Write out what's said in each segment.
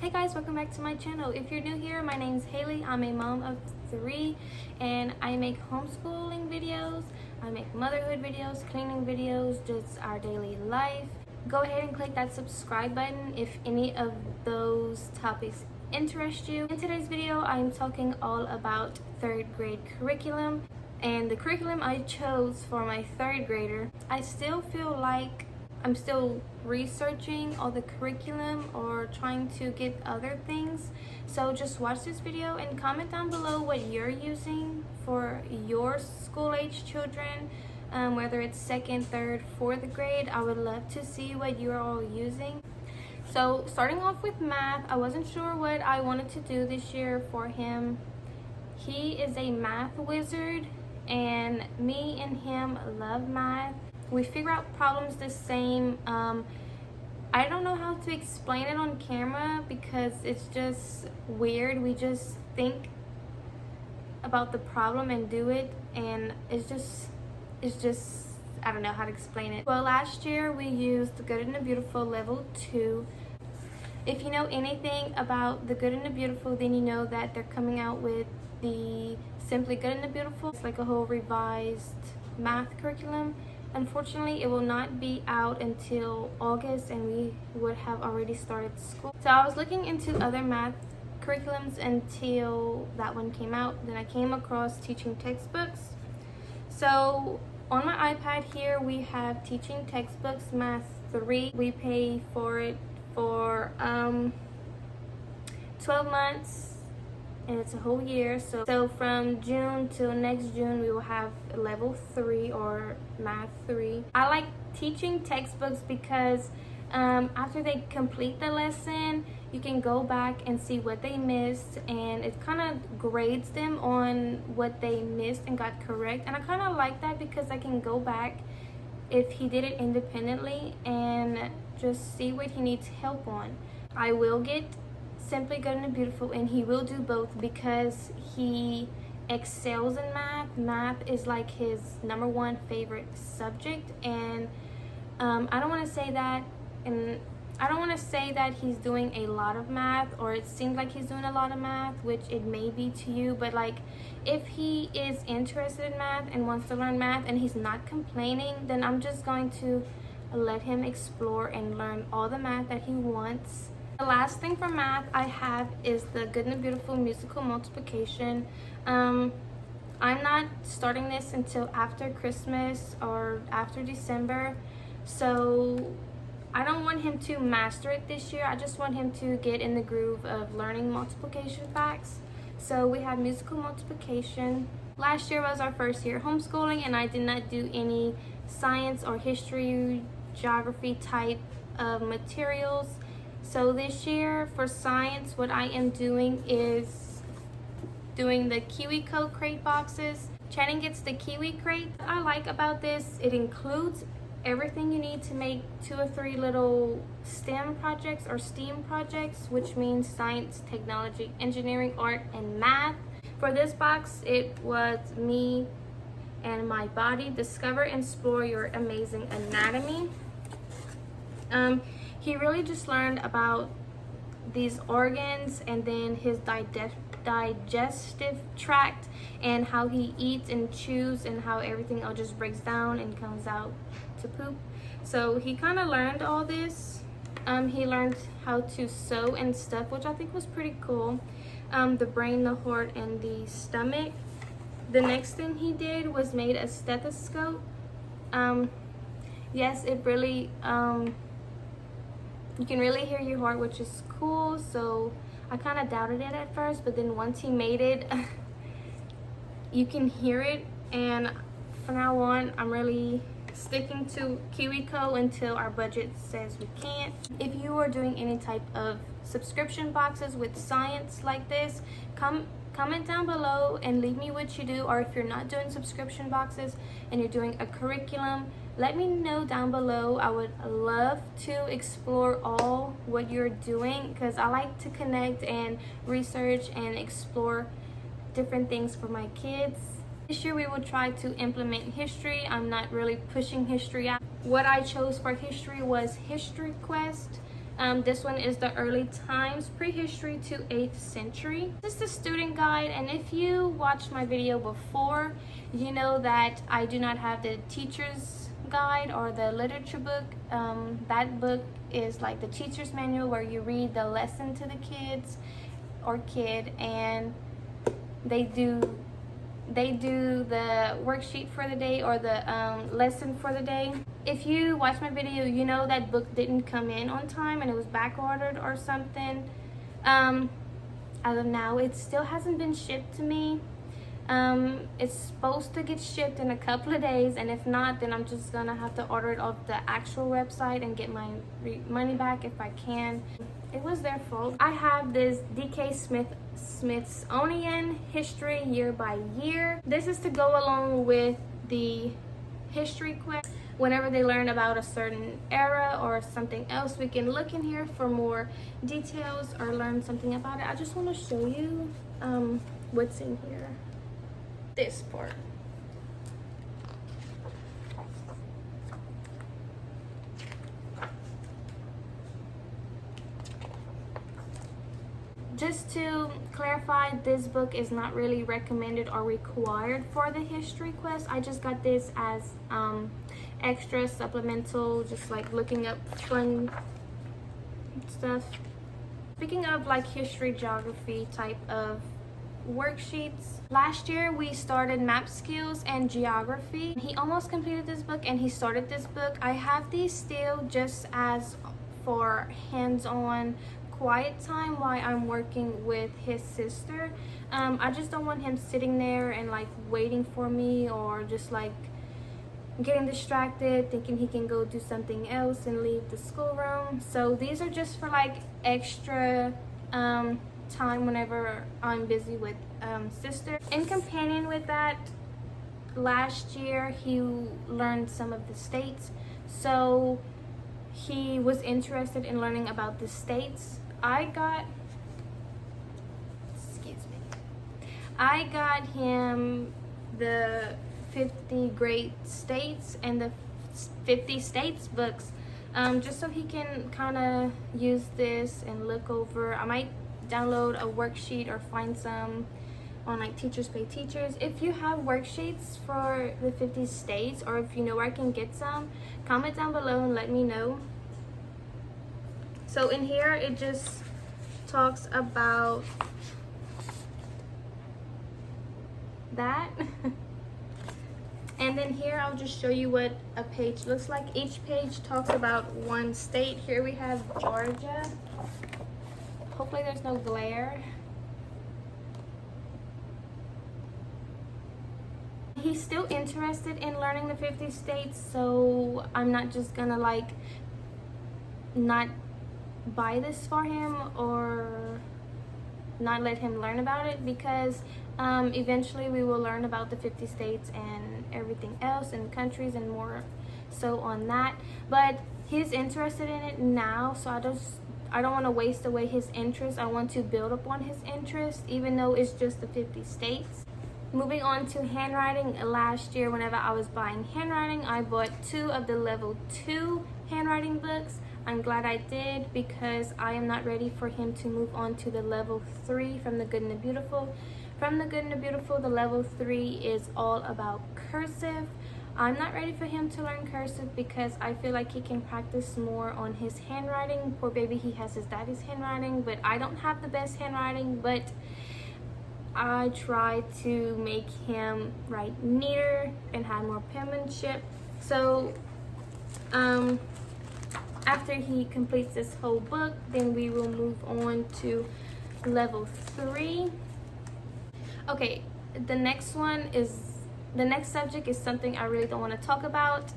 Hey guys, welcome back to my channel. If you're new here, my name's Hailey. I'm a mom of 3 and I make homeschooling videos, I make motherhood videos, cleaning videos, just our daily life. Go ahead and click that subscribe button if any of those topics interest you. In today's video, I'm talking all about 3rd grade curriculum, and the curriculum I chose for my 3rd grader. I still feel like I'm still researching all the curriculum or trying to get other things. So just watch this video and comment down below what you're using for your school age children, whether it's 2nd, 3rd, 4th grade. I would love to see what you're all using. So starting off with math, I wasn't sure what I wanted to do this year for him. He is a math wizard and me and him love math. We figure out problems the same. I don't know how to explain it on camera because it's just weird. We just think about the problem and do it, and it's just I don't know how to explain it. Well, last year we used the Good and the Beautiful level 2. If you know anything about the Good and the Beautiful, then you know that they're coming out with the Simply Good and the Beautiful. It's like a whole revised math curriculum. Unfortunately, it will not be out until August and we would have already started school. So I was looking into other math curriculums until that one came out. Then I came across teaching textbooks. So on my iPad here, we have teaching textbooks, Math 3. We pay for it for 12 months. And it's a whole year, so from June till next June we will have level 3 or math 3. I like teaching textbooks because after they complete the lesson, you can go back and see what they missed, and it kind of grades them on what they missed and got correct. And I kind of like that because I can go back if he did it independently and just see what he needs help on. I will get Simply Good and Beautiful, and he will do both because he excels in math. Math is like his #1 favorite subject, and I don't want to say that, and I don't want to say that he's doing a lot of math, or it seems like he's doing a lot of math, which it may be to you, but like if he is interested in math and wants to learn math and he's not complaining, then I'm just going to let him explore and learn all the math that he wants. The last thing for math I have is the Good and the Beautiful musical multiplication. I'm not starting this until after Christmas or after December, so I don't want him to master it this year. I just want him to get in the groove of learning multiplication facts. So we have musical multiplication. Last year was our first year homeschooling, and I did not do any science or history, geography type of materials. So this year for science, what I am doing is doing the KiwiCo crate boxes. Channing gets the Kiwi crate. What I like about this, it includes everything you need to make 2 or 3 little STEM projects or STEAM projects, which means science, technology, engineering, art, and math. For this box, it was me and my body. Discover and explore your amazing anatomy. He really just learned about these organs and then his digestive tract and how he eats and chews and how everything all just breaks down and comes out to poop. So he kind of learned all this. He learned how to sew and stuff, which I think was pretty cool. The brain, the heart, and the stomach. The next thing he did was made a stethoscope. Yes, it really you can really hear your heart, which is cool. So I kind of doubted it at first, but then once he made it, you can hear it. And from now on, I'm really sticking to KiwiCo until our budget says we can't. If you are doing any type of subscription boxes with science like this, comment down below and leave me what you do. Or if you're not doing subscription boxes and you're doing a curriculum, let me know down below. I would love to explore all what you're doing because I like to connect and research and explore different things for my kids. This year we will try to implement history. I'm not really pushing history out. What I chose for history was History Quest. This one is the early times, prehistory to 8th century. This is the student guide, and if you watched my video before, you know that I do not have the teacher's guide or the literature book. That book is like the teacher's manual where you read the lesson to the kids or kid, and they do the worksheet for the day or the lesson for the day. If you watch my video, you know that book didn't come in on time and it was back ordered or something. As of now, it still hasn't been shipped to me. It's supposed to get shipped in a couple of days, and if not, then I'm just gonna have to order it off the actual website and get my money back if I can. It was their fault. I have this D.K. Smithsonian history year by year. This is to go along with the history quest. Whenever they learn about a certain era or something else, we can look in here for more details or learn something about it. I just want to show you what's in here. This part. Just to clarify, this book is not really recommended or required for the history quest. I just got this as extra supplemental, just like looking up fun stuff. Speaking of like history, geography type of worksheets, last year we started map skills and geography. He almost completed this book and he started this book. I have these still just as for hands-on quiet time while I'm working with his sister. I just don't want him sitting there and like waiting for me or just like getting distracted thinking he can go do something else and leave the schoolroom. So these are just for like extra time whenever I'm busy with sister. In companion with that, last year he learned some of the states, so he was interested in learning about the states. I got him the 50 Great States and the 50 States books, just so he can kind of use this and look over. I might download a worksheet or find some on like Teachers Pay Teachers. If you have worksheets for the 50 states, or if you know where I can get some, comment down below and let me know. So in here it just talks about that. And then here I'll just show you what a page looks like. Each page talks about one state. Here we have Georgia. Hopefully there's no glare. He's still interested in learning the 50 states, so I'm not just gonna like not buy this for him or not let him learn about it, because eventually we will learn about the 50 states and everything else and countries and more so on that. But he's interested in it now, so I don't want to waste away his interest. I want to build upon his interest, even though it's just the 50 states. Moving on to handwriting, last year whenever I was buying handwriting, I bought 2 of the level 2 handwriting books. I'm glad I did, because I am not ready for him to move on to the level 3 from the Good and the Beautiful. From the Good and the Beautiful, the level 3 is all about cursive. I'm not ready for him to learn cursive because I feel like he can practice more on his handwriting. Poor baby, he has his daddy's handwriting, but I don't have the best handwriting, but I try to make him write neater and have more penmanship. So after he completes this whole book, then we will move on to level 3. Okay, the next subject is something I really don't want to talk about.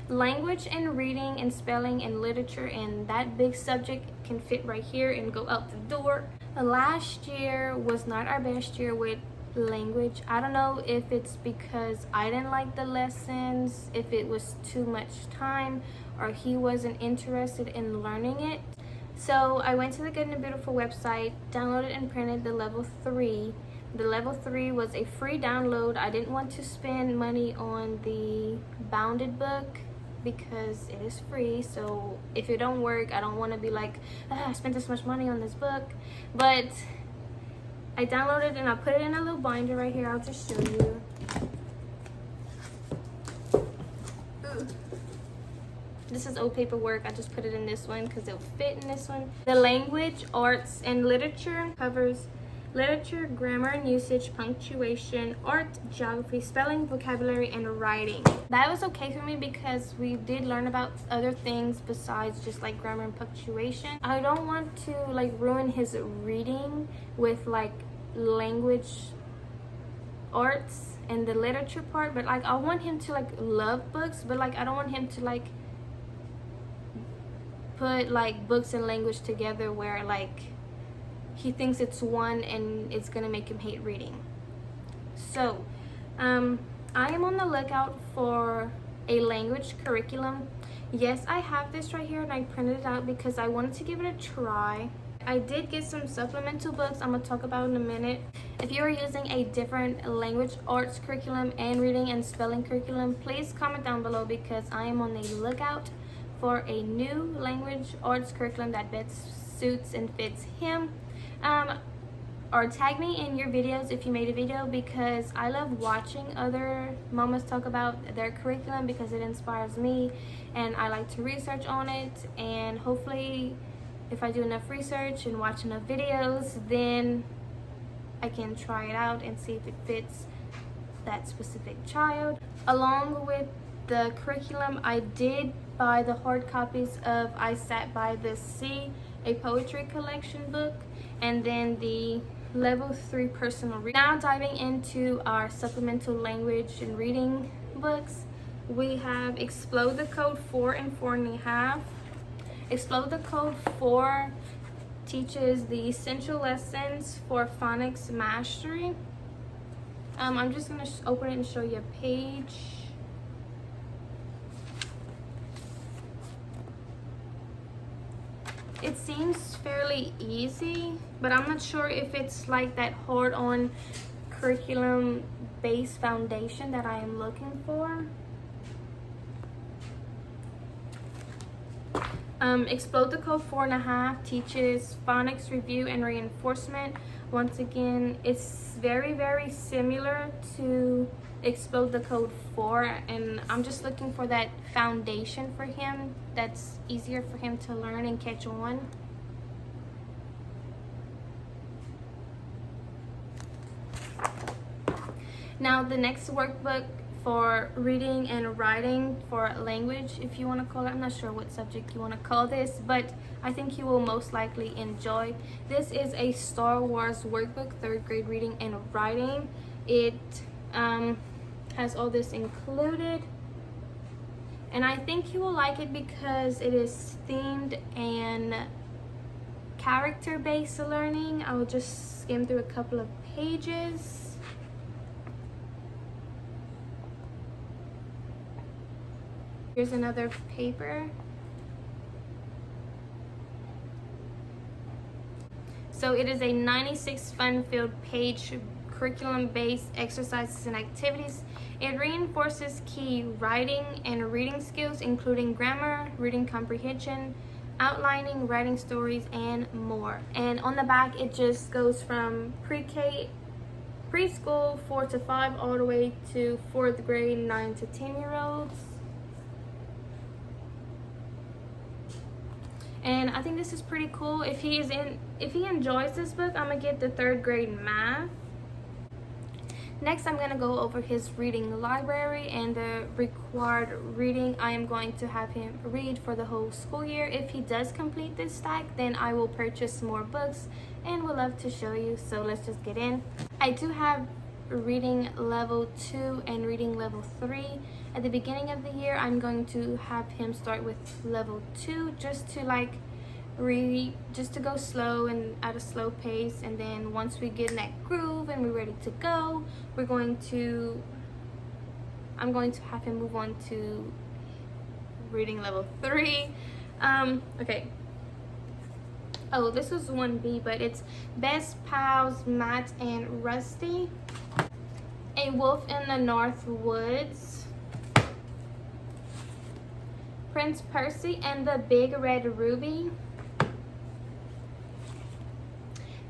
Language and reading and spelling and literature, and that big subject can fit right here and go out the door. Last year was not our best year with language. I don't know if it's because I didn't like the lessons, if it was too much time, or he wasn't interested in learning it. So I went to the Good and the Beautiful website, downloaded and printed the level 3. The level 3 was a free download. I didn't want to spend money on the bounded book because it is free. So if it don't work, I don't want to be like, I spent this much money on this book. But I downloaded it and I put it in a little binder right here. I'll just show you. Ooh. This is old paperwork. I just put it in this one because it'll fit in this one. The language, arts, and literature covers literature, grammar and usage, punctuation, art, geography, spelling, vocabulary, and writing. That was okay for me because we did learn about other things besides just like grammar and punctuation. I don't want to like ruin his reading with like language, arts, and the literature part, but like I want him to like love books, but like I don't want him to like put like books and language together where like he thinks it's one and it's gonna make him hate reading. So I am on the lookout for a language curriculum. Yes, I have this right here and I printed it out because I wanted to give it a try. I did get some supplemental books I'm gonna talk about in a minute. If you are using a different language arts curriculum and reading and spelling curriculum, please comment down below because I am on the lookout for a new language arts curriculum that best suits and fits him. Or tag me in your videos if you made a video, because I love watching other mamas talk about their curriculum because it inspires me and I like to research on it, and hopefully if I do enough research and watch enough videos, then I can try it out and see if it fits that specific child. Along with the curriculum, I did buy the hard copies of I Sat by the Sea, a poetry collection book, and then the level 3 personal reading. Now diving into our supplemental language and reading books, we have Explode the Code 4 and 4.5. Explode the Code 4 teaches the essential lessons for phonics mastery. I'm just going to open it and show you a page. It seems fairly easy, but I'm not sure if it's like that hard-on curriculum based foundation that I am looking for. Explode the Code 4.5 teaches phonics review and reinforcement. Once again, it's very, very similar to Explode the Code 4, and I'm just looking for that foundation for him that's easier for him to learn and catch on. Now the next workbook for reading and writing for language, if you want to call it, I'm not sure what subject you want to call this, but I think you will most likely enjoy. This is a Star Wars workbook, 3rd grade reading and writing. It has all this included, and I think you will like it because it is themed and character-based learning. I will just skim through a couple of pages. Here's another paper. So it is a 96 fun-filled page curriculum-based exercises and activities. It reinforces key writing and reading skills, including grammar, reading comprehension, outlining, writing stories, and more. And on the back, it just goes from pre-K, preschool 4 to 5, all the way to 4th grade 9 to 10-year-olds. And I think this is pretty cool. If he enjoys this book, I'm gonna get the 3rd grade math. Next, I'm gonna go over his reading library and the required reading I am going to have him read for the whole school year. If he does complete this stack, then I will purchase more books and would love to show you. So let's just get in. I do have reading level 2 and reading level 3. At the beginning of the year, I'm going to have him start with level 2 just to like read, just to go slow and at a slow pace, and then once we get in that groove and we're ready to go, I'm going to have him move on to reading level 3. Okay. Oh, this was 1B, but it's Best Pals, Matt and Rusty. A Wolf in the North Woods. Prince Percy and the Big Red Ruby,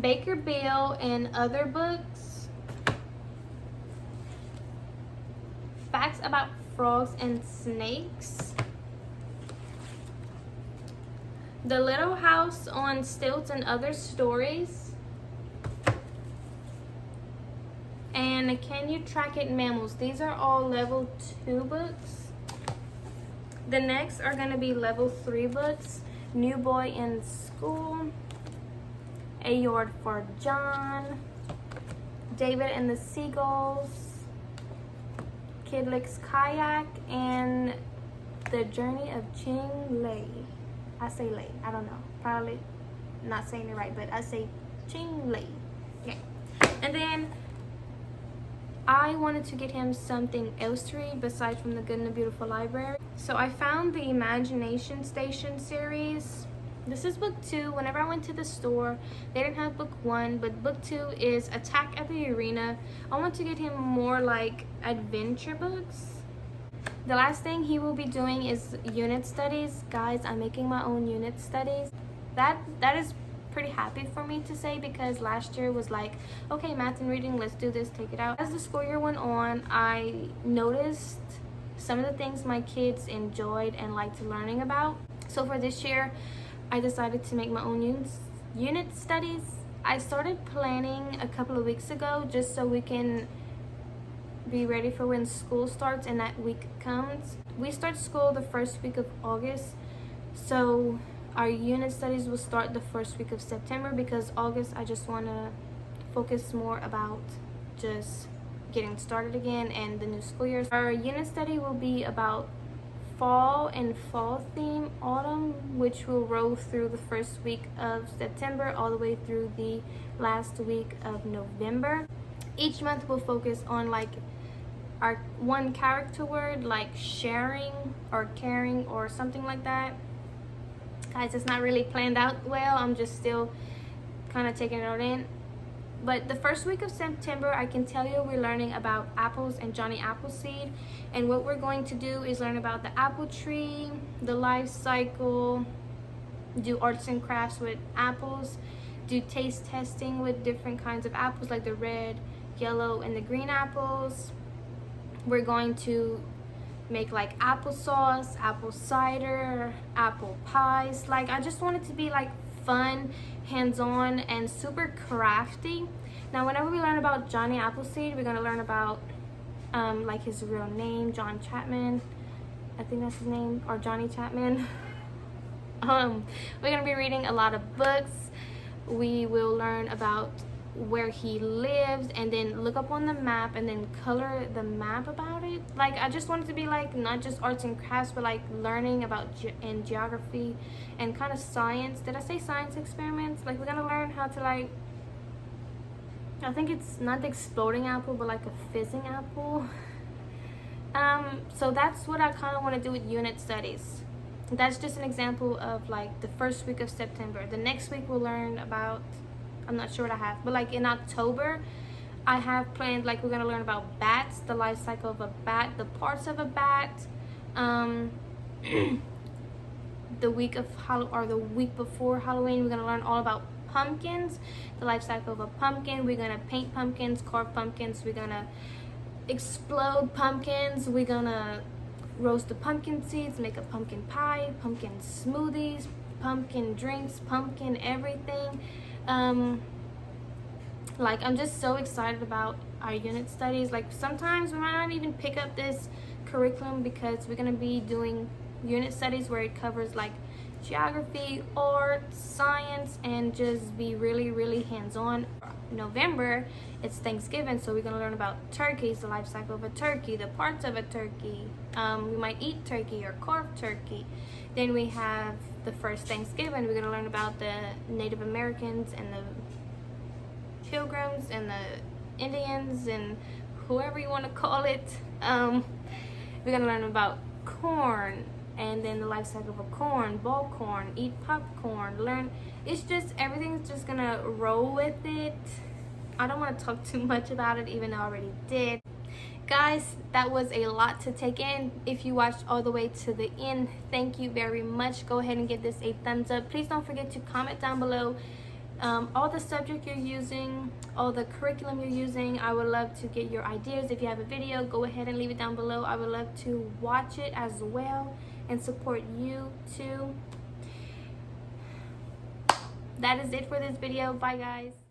Baker Bill and Other Books, Facts About Frogs and Snakes, The Little House on Stilts and Other Stories, and Can You Track It Mammals. These are all level 2 books. The next are going to be level 3 books. New Boy in School, A Yard for John, David and the Seagulls, Kid Licks Kayak, and The Journey of Ching Lei. I say Lei, I don't know. Probably not saying it right, but I say Ching Lei. Okay. And then I wanted to get him something else to read besides from the Good and the Beautiful Library. So I found the Imagination Station series. This is book 2. Whenever I went to the store, they didn't have book 1, but book 2 is Attack at the Arena. I want to get him more like adventure books. The last thing he will be doing is unit studies. Guys, I'm making my own unit studies. That is pretty happy for me to say, because last year was like, okay, math and reading, let's do this, take it out. As the school year went on, I noticed some of the things my kids enjoyed and liked learning about. So for this year, I decided to make my own unit studies. I started planning a couple of weeks ago just so we can be ready for when school starts and that week comes. We start school the first week of August, so our unit studies will start the first week of September, because August I just want to focus more about just getting started again and the new school year. Our unit study will be about fall and fall theme autumn, which will roll through the first week of September all the way through the last week of November. Each month will focus on like our one character word, like sharing or caring or something like that. Guys, it's not really planned out well. I'm just still kind of taking it all in. But the first week of September, I can tell you we're learning about apples and Johnny Appleseed. And what we're going to do is learn about the apple tree, the life cycle, do arts and crafts with apples, do taste testing with different kinds of apples like the red, yellow, and the green apples. We're going to make like applesauce, apple cider, apple pies. Like, I just want it to be like fun, hands-on, and super crafty. Now whenever we learn about Johnny Appleseed, we're going to learn about like his real name, John Chapman, I think that's his name, or Johnny Chapman. We're going to be reading a lot of books. We will learn about where he lives and then look up on the map and then color the map about it. Like, I just want it to be like not just arts and crafts, but like learning about and geography and kind of science. Did I say science experiments? Like, we're gonna learn how to, like, I think it's not the exploding apple, but like a fizzing apple. So that's what I kind of want to do with unit studies. That's just an example of like the first week of September. The next week we'll learn about, I'm not sure what I have, but like in October, I have planned, like, we're gonna learn about bats, the life cycle of a bat, the parts of a bat. The week before Halloween, we're gonna learn all about pumpkins, the life cycle of a pumpkin. We're gonna paint pumpkins, carve pumpkins. We're gonna explode pumpkins. We're gonna roast the pumpkin seeds, make a pumpkin pie, pumpkin smoothies, pumpkin drinks, pumpkin everything. Like, I'm just so excited about our unit studies. Like, sometimes we might not even pick up this curriculum because we're gonna be doing unit studies where it covers like geography, art, science, and just be really, really hands-on. November, it's Thanksgiving, so we're gonna learn about turkeys, the life cycle of a turkey, the parts of a turkey. We might eat turkey or carve turkey. Then we have the first Thanksgiving. We're gonna learn about the Native Americans and the Pilgrims and the Indians and whoever you want to call it. We're gonna learn about corn and then the life cycle of a corn, ball corn, eat popcorn, learn. It's just, everything's just gonna roll with it. I don't want to talk too much about it, even though I already did. Guys, that was a lot to take in. If you watched all the way to the end, thank you very much. Go ahead and give this a thumbs up. Please don't forget to comment down below all the subject you're using, all the curriculum you're using. I would love to get your ideas. If you have a video, go ahead and leave it down below. I would love to watch it as well and support you too. That is it for this video. Bye guys.